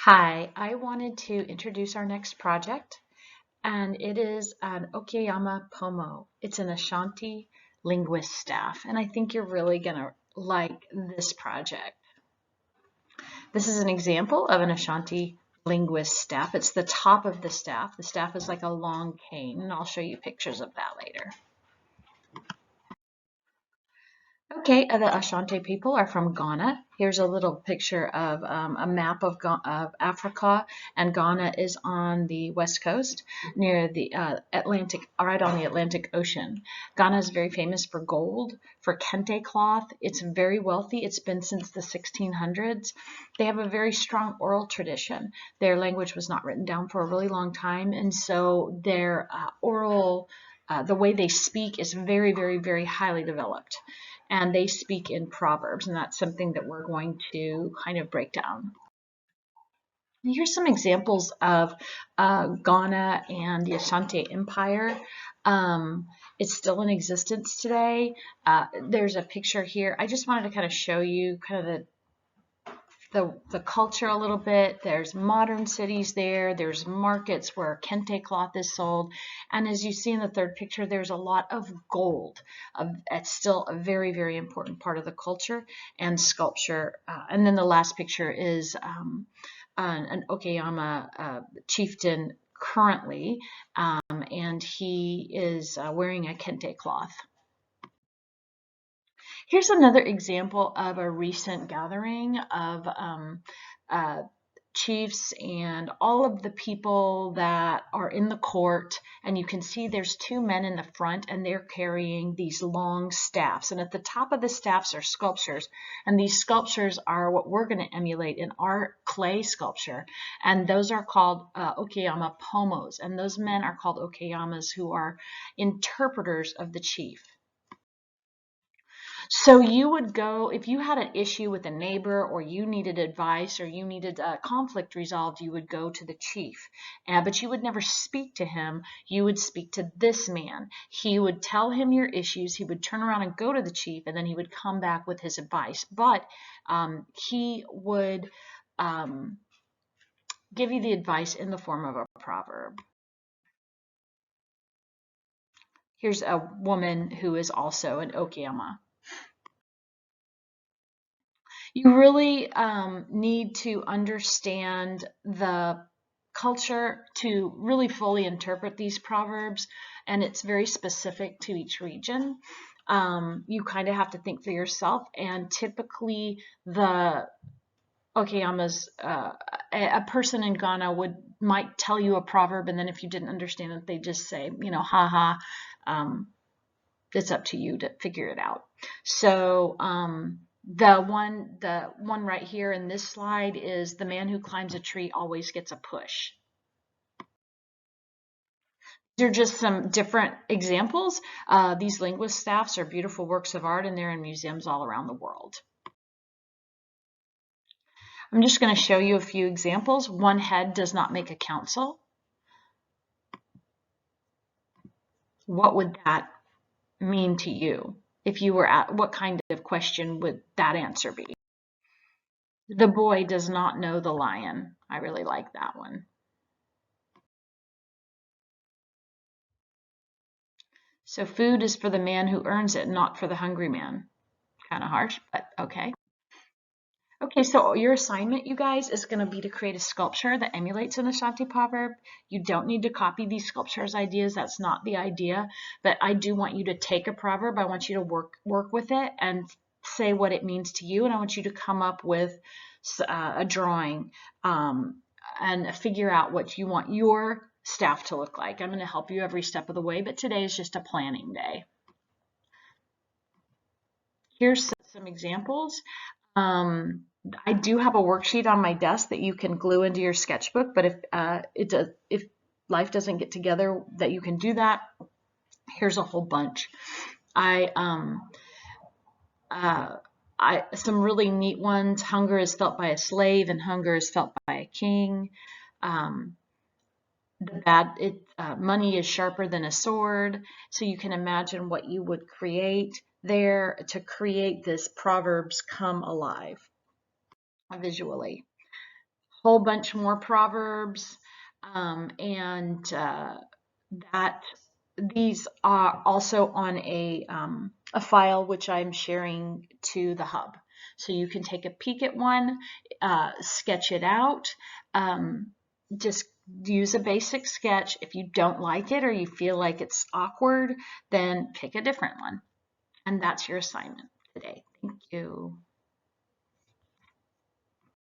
Hi, I wanted to introduce our next project, and it is an Okayama Pomo. It's an Ashanti linguist staff, and I think you're really going to like this project. This is an example of an Ashanti linguist staff. It's the top of the staff. The staff is like a long cane, and I'll show you pictures of that later. Okay, the Ashanti people are from Ghana. Here's a little picture of a map of Africa, and Ghana is on the west coast near the Atlantic, right on the Atlantic Ocean. Ghana is very famous for gold, for kente cloth. It's very wealthy. It's been since the 1600s. They have a very strong oral tradition. Their language was not written down for a really long time, and so their oral, the way they speak is very, very, very highly developed. And they speak in proverbs, and that's something that we're going to kind of break down. Here's some examples of Ghana and the Asante Empire. It's still in existence today. There's a picture here. I just wanted to kind of show you kind of the culture a little bit. There's modern cities there. There's markets where kente cloth is sold. And as you see in the third picture, there's a lot of gold. It's still a very, very important part of the culture and sculpture. And then the last picture is an Okayama chieftain currently, and he is wearing a kente cloth. Here's another example of a recent gathering of chiefs and all of the people that are in the court, and you can see there's two men in the front, and they're carrying these long staffs, and at the top of the staffs are sculptures, and these sculptures are what we're going to emulate in our clay sculpture, and those are called Okayama pomos, and those men are called Okayamas, who are interpreters of the chief. So you would go, if you had an issue with a neighbor, or you needed advice, or you needed a conflict resolved, you would go to the chief. But you would never speak to him. You would speak to this man. He would tell him your issues. He would turn around and go to the chief, and then he would come back with his advice. But he would give you the advice in the form of a proverb. Here's a woman who is also an Okayama. You really need to understand the culture to really fully interpret these proverbs, and it's very specific to each region. You kind of have to think for yourself, and typically the Okayamas, a person in Ghana might tell you a proverb, and then if you didn't understand it, they just say, you know, ha ha. It's up to you to figure it out. So the one right here in this slide is the man who climbs a tree always gets a push. These are just some different examples. These linguist staffs are beautiful works of art, and they're in museums all around the world. I'm just going to show you a few examples. One head does not make a council. What would that mean to you? If you were at, what kind of question would that answer be? The boy does not know the lion. I really like that one. So food is for the man who earns it, not for the hungry man. Kind of harsh, but okay. Okay, so your assignment, you guys, is going to be to create a sculpture that emulates an Ashanti proverb. You don't need to copy these sculptures ideas. That's not the idea. But I do want you to take a proverb. I want you to work with it and say what it means to you. And I want you to come up with a drawing and figure out what you want your staff to look like. I'm going to help you every step of the way, but today is just a planning day. Here's some examples. I do have a worksheet on my desk that you can glue into your sketchbook, but if life doesn't get together that you can do that, here's a whole bunch. Some really neat ones. Hunger is felt by a slave, and hunger is felt by a king. Money is sharper than a sword. So you can imagine what you would create there to create this Proverbs come alive visually. whole bunch more proverbs, and that these are also on a file which I'm sharing to the hub. So you can take a peek at one, sketch it out, just use a basic sketch. If you don't like it or you feel like it's awkward, then pick a different one. And that's your assignment today. Thank you.